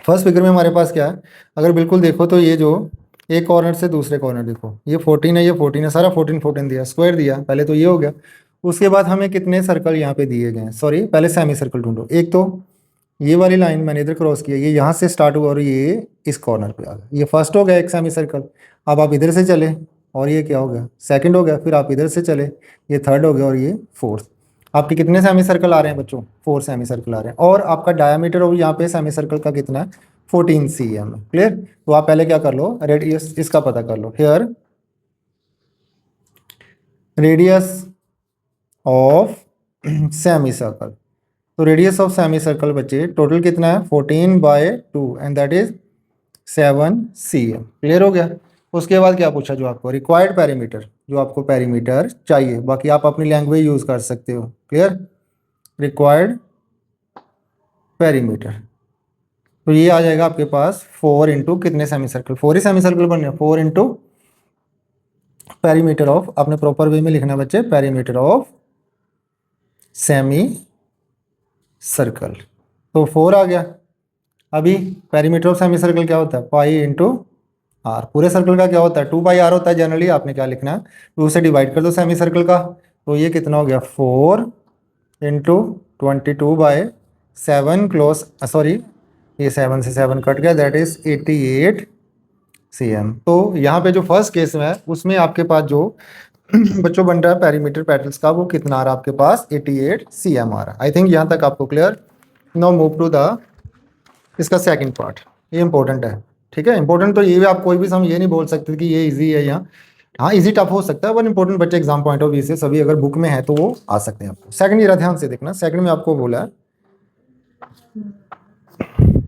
फर्स्ट फिगर में हमारे पास क्या है, अगर बिल्कुल देखो तो ये जो एक कॉर्नर से दूसरे कॉर्नर देखो, ये 14 है, ये 14 है, सारा 14 14 दिया, स्क्वायर दिया, पहले तो ये हो गया। उसके बाद हमें कितने सर्कल यहाँ पे दिए गए हैं, सॉरी पहले सेमी सर्कल ढूंढो। एक तो ये वाली लाइन मैंने इधर क्रॉस किया, ये यहाँ से स्टार्ट हुआ और ये इस कॉर्नर पे आ गया, ये फर्स्ट हो गया एक सेमी सर्कल। अब आप इधर से चले और ये क्या हो गया, सेकंड हो गया। फिर आप इधर से चले, ये थर्ड हो गया और ये फोर्थ। आपके कितने सेमी सर्कल आ रहे हैं बच्चों, 4 सेमी सर्कल आ रहे हैं। और आपका डायमीटर और यहाँ पे सेमी सर्कल का कितना है 14 cm। क्लियर। तो आप पहले क्या कर लो, रेडियस इसका पता कर लो। Here radius of semi circle, तो रेडियस ऑफ सेमी सर्कल बच्चे टोटल कितना है 14/2 and that is 7 cm। Clear हो गया। उसके बाद क्या पूछा, जो आपको रिक्वायर्ड पेरीमीटर, जो आपको पेरीमीटर चाहिए, बाकी आप अपनी लैंग्वेज यूज कर सकते हो। क्लियर, रिक्वायर्ड पेरीमीटर, तो ये आ जाएगा आपके पास 4 इंटू कितने सेमी सर्कल, 4 ही सेमी सर्कल बन रहे हैं, 4 इंटू पेरीमीटर ऑफ, आपने प्रॉपर वे में लिखना बच्चे, पेरीमीटर ऑफ सेमी सर्कल। तो 4 आ गया। अभी पेरीमीटर ऑफ सेमी सर्कल क्या होता है, पाई इंटू आर। पूरे सर्कल का क्या होता है, 2 पाई आर होता है जनरली। आपने क्या लिखना है, 2 से डिवाइड कर दो सेमी सर्कल का, तो ये कितना हो गया 4 इंटू 22/7 क्लोज, सॉरी ये 7 से 7 कट गया, दैट इज 88 cm। तो यहाँ पे जो फर्स्ट केस में है उसमें आपके पास जो बच्चों बन रहा है पेरीमीटर पेटल्स का, वो कितना आ रहा है आपके पास 88 cm आ रहा है। आई थिंक यहाँ तक आपको clear. Now move to the इसका सेकंड पार्ट, ये इंपॉर्टेंट है, ठीक है। इंपॉर्टेंट तो ये आप कोई भी सम ये नहीं बोल सकते कि ये इजी है, यहाँ हाँ इजी टफ हो सकता है, पर इंपॉर्टेंट बच्चे एग्जाम पॉइंट ऑफ व्यू से सभी अगर बुक में है तो वो आ सकते हैं आपको। सेकंड ये ध्यान से देखना, सेकंड में आपको बोला है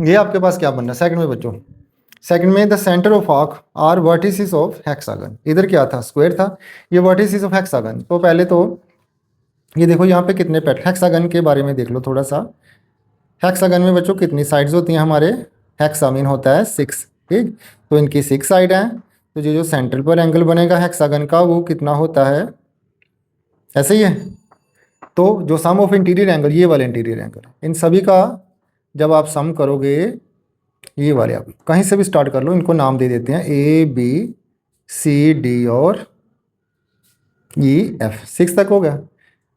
ये आपके पास क्या बन रहा है सेकंड में बच्चों, सेकंड में the centre of arc are vertices of hexagon. इधर क्या था, स्क्वायर था, ये वर्टिसेस ऑफ हेक्सागन। तो पहले तो ये देखो यहाँ पे कितने पैट, हेक्सागन के बारे में देख लो थोड़ा सा। हेक्सागन में बच्चों कितनी साइड्स होती हैं हमारे, हेक्सा मीन होता है 6, ठीक। तो इनकी 6 साइड हैं, तो जो सेंटर पर एंगल बनेगा हेक्सागन का वो कितना होता है, ऐसे ही है। तो जो सम ऑफ इंटीरियर एंगल, ये वाले इंटीरियर एंगल, इन सभी का जब आप सम करोगे, ये वाले आप कहीं से भी स्टार्ट कर लो, इनको नाम दे देते हैं ABCD और EF, 6 तक हो गया।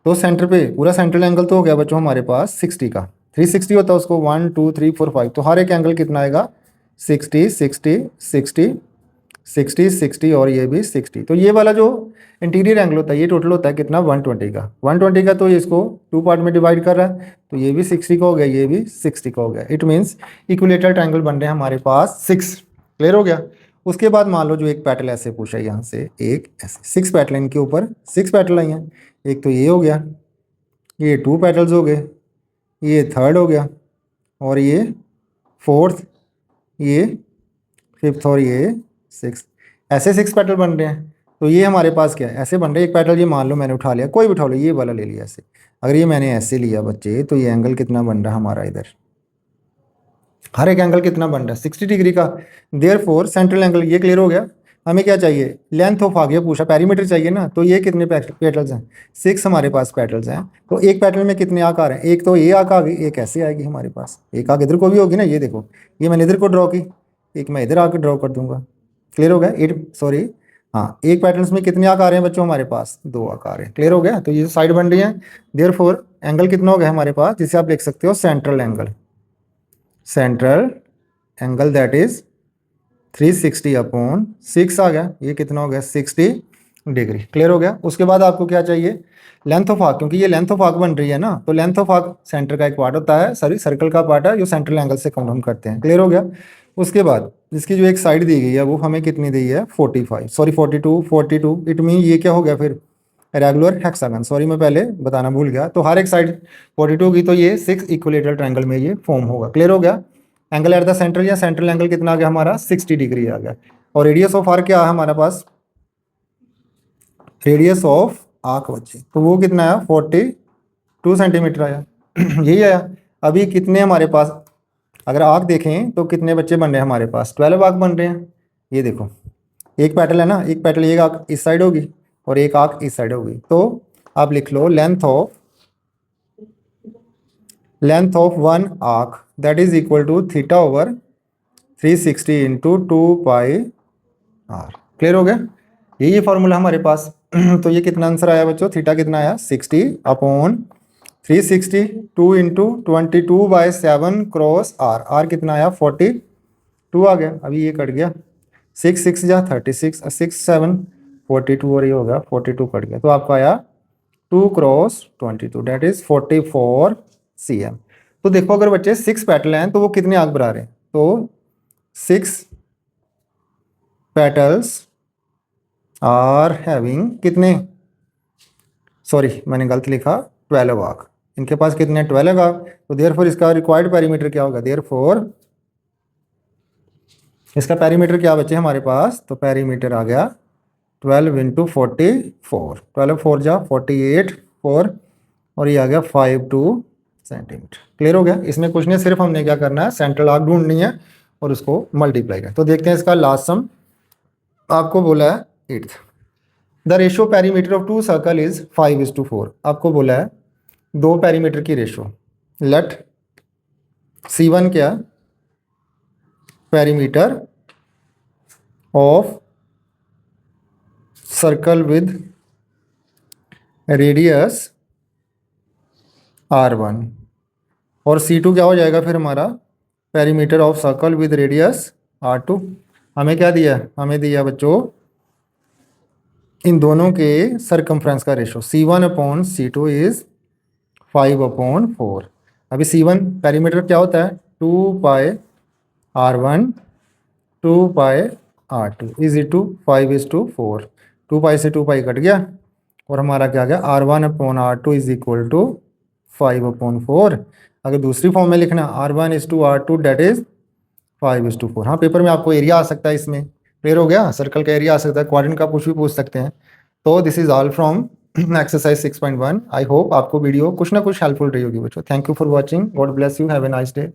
तो सेंटर पे पूरा सेंट्रल एंगल तो हो गया बच्चों हमारे पास 60 का, 360 होता है उसको, 1 2 3 4 5, तो हर एक एंगल कितना आएगा 60 60 60 60 60 और ये भी 60। तो ये वाला जो इंटीरियर एंगल होता है ये टोटल होता है कितना 120 का, 120 का। तो ये इसको 2 पार्ट में डिवाइड कर रहा है, तो ये भी 60 का हो गया, ये भी 60 का हो गया। इट मीन्स इक्विलेटरल ट्रायंगल बन रहे हैं हमारे पास 6। क्लियर हो गया। उसके बाद मान लो जो एक पैटर्न ऐसे पूछा है यहाँ से, एक ऐसे 6 पैटर्न, इनके ऊपर 6 पैटर्न आई हैं। एक तो ये हो गया, ये 2 पैटर्न्स हो गए, ये थर्ड हो गया, और ये फोर्थ, ये फिफ्थ और ये 6, ऐसे 6 पैटर्न बन रहे हैं। तो ये हमारे पास क्या है, ऐसे बन रहे हैं। एक पैटर्न ये मान लो मैंने उठा लिया, कोई भी उठा लो, ये वाला ले लिया ऐसे। अगर ये मैंने ऐसे लिया बच्चे, तो ये एंगल कितना बन रहा है हमारा, इधर हर एक एंगल कितना बन रहा है 60 डिग्री का। देयरफॉर सेंट्रल एंगल, ये क्लियर हो गया। हमें क्या चाहिए, लेंथ ऑफ आगे पूछा, पैरीमीटर चाहिए ना। तो ये कितने पेटल्स हैं, 6 हमारे पास पेटल्स हैं। तो एक पेटल में कितने आंख आ रहे हैं, एक तो ये आंख आ गई, एक ऐसे आएगी हमारे पास, एक आंख इधर को भी होगी ना, ये देखो ये मैंने इधर को ड्रॉ की, एक मैं इधर आकर ड्रॉ कर दूंगा। क्लियर हो गया। हाँ, एक पैटर्न्स में कितने आंख आ रहे हैं बच्चों हमारे पास, 2 आंख आ रहे हैं। क्लियर हो गया। तो ये साइड बन रही है, देयरफॉर एंगल कितना हो गया हमारे पास, जिसे आप लिख सकते हो central angle, central angle that is 360/6 आ गया। ये कितना हो गया 60 डिग्री। क्लियर हो गया। उसके बाद आपको क्या चाहिए, लेंथ ऑफ आर्क, क्योंकि ये लेंथ ऑफ आर्क बन रही है ना। तो लेंथ ऑफ आर्क सेंटर का एक पार्ट होता है, सॉरी सर्कल का पार्ट है, जो सेंट्रल एंगल से काउंट हम करते हैं। क्लियर हो गया। उसके बाद इसकी जो एक साइड दी गई है वो हमें कितनी दी है 45, सॉरी 42। इट मीन ये क्या हो गया फिर रेगुलर हेक्सागन, सॉरी मैं पहले बताना भूल गया। तो हर एक साइड 42 की, तो ये 6 इक्विलेटरल ट्रायंगल में ये फॉर्म होगा। क्लियर हो गया। एंगल एट द सेंटर, या सेंट्रल एंगल कितना आ गया हमारा 60 डिग्री आ गया। और रेडियस ऑफ आर्क क्या है हमारे पास, रेडियस ऑफ आर्क बच्चे, तो वो कितना आया 42 सेंटीमीटर आया। यही आया। अभी कितने हमारे पास, अगर आर्क देखें तो कितने बच्चे बन रहे हैं हमारे पास, 12 आर्क बन रहे हैं। ये देखो एक पैटर्न है ना, एक पैटर्न, एक आर्क इस साइड होगी और एक आर्क इस साइड होगी। तो आप लिख लो length of one arc that is equal to θ/360 into 2πr। Clear हो गया। यही फॉर्मूला हमारे पास। तो ये कितना आंसर आया बच्चों, थीटा कितना आया 60/360, 2 इंटू 22/7 क्रॉस आर, आर कितना आया 42 आ गया। अभी ये कट गया, 6 6 जा 36, 6 7 42 और ये हो गया 42 कट गया। तो आपका आया 2 क्रॉस 22 डेट इज 44 cm। तो देखो अगर बच्चे 6 पेटल हैं तो वो कितने आंख बना रहे हैं, तो 6 पेटल्स आर हैविंग कितने, सॉरी मैंने गलत लिखा, 12 आर्क। इनके पास कितने 12 आर्क। तो देयरफॉर इसका रिक्वायर्ड पेरीमीटर क्या होगा, देयरफॉर इसका पेरीमीटर क्या बचे हमारे पास, तो पेरीमीटर आ गया 12 इंटू 44, 12 4 जा 48 4, और ये आ गया 52 सेंटीमीटर। क्लियर हो गया। इसमें कुछ नहीं, सिर्फ हमने क्या करना है, सेंट्रल आर्क ढूंढनी है और उसको मल्टीप्लाई करना। तो देखते हैं इसका लास्ट सम। आपको बोला है 8th, the ratio perimeter of 2 circle is 5:4। आपको बोला है 2 पेरीमीटर की रेशियो। लेट C1 क्या, perimeter of circle with radius R1 और C2 क्या हो जाएगा फिर हमारा perimeter of circle with radius R2। हमें क्या दिया, हमें दिया बच्चों इन दोनों के सरकमफ्रेंस का रेशो C1/C2 इज 5/4। अभी C1 पेरीमीटर क्या होता है 2πr1 2πr2 इज टू 5:4। 2π से 2π कट गया और हमारा क्या गया R1/R2 इज इक्वल टू 5/4। अगर दूसरी फॉर्म में लिखना R1:R2 डेट इज 5:4। हाँ पेपर में आपको एरिया आ सकता है, इसमें क्लियर हो गया, सर्कल का एरिया आ सकता है, क्वाड्रेंट का कुछ भी पूछ सकते हैं। तो this is all from exercise 6.1। I hope आपको वीडियो कुछ ना कुछ हेल्पफुल रही होगी बच्चों। Thank you for watching, God bless you, have a nice day.